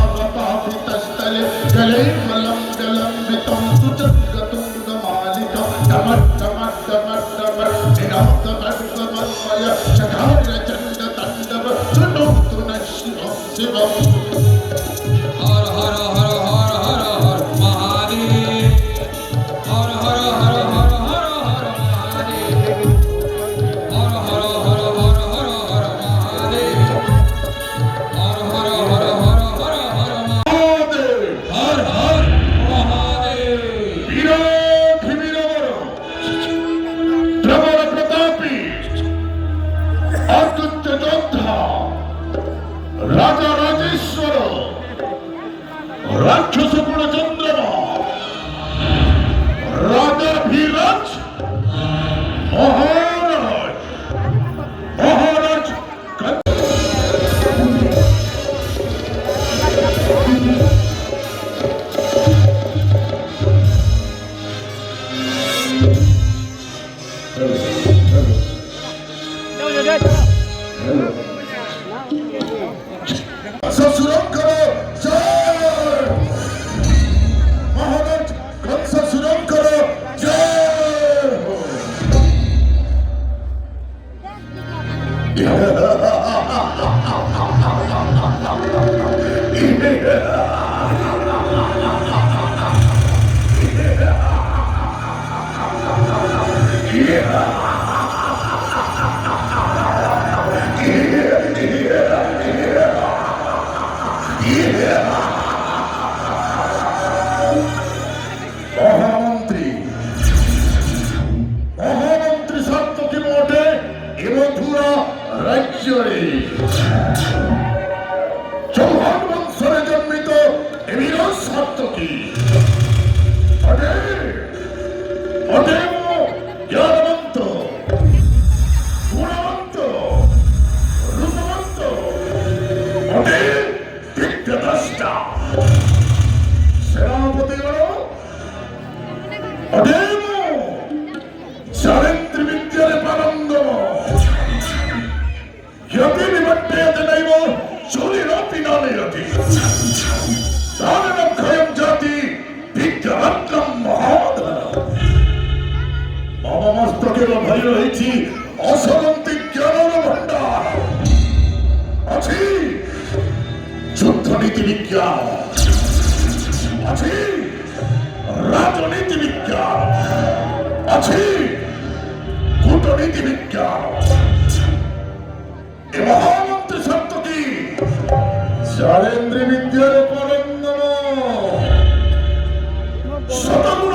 प्रभावपापितस्थले जले मलं जलम्बितं सुजगतुङ्गमालिकं डमट्टमट्टमट्टमट्टिनादमट्टमन्मय चकारचण्डताण्डव शृणोतु नः शिवं शिवम् हर हर हर हर हर हर महादेव हर हर हर हर हर हर महादेव हर हर हर हर हर हर महादेव हर हर हर हर हर हर महादेव हर हर महादेव विराट वीरवर प्रबल प्रतापी अत्युच्च योद्धा राजा राजेश्वर राक्षस गुण चंद्रमा राजा भीराज महाराज महाराज ससुरम करो जय महाराज कंस ससुरम करो जय মহামন্ত্রী মহামন্ত্রী সত্যকি মঠে এ মথুরা রাজ্যরে চৌহান বংশরে জন্মিত এ বীর সত্যকি অদেব জ্ঞানবন্ত গুণবন্ত রূপবন্ত অদেব বিদ্যাদ্রষ্টা সেনাপতিগণ অদেব চারেন্দ্র বিদ্যারে পারঙ্গম যতি নিবদ্ধেতে নৈব চুরিরপি নানিরতি দানক্ষয়ং জাতি বিদ্যারত্নম মহাধর মম মস্তকের ভয় রয়েছি অসরন্তি জ্ঞানর ভণ্ডার আছে যুদ্ধনীতি বিজ্ঞান আছে রাজনীতি বিজ্ঞান আছে কূটনীতি বিজ্ঞান এ মহামন্ত্রী সত্যকি চারেন্দ্র বিদ্যার পরঙ্গম শতগুণ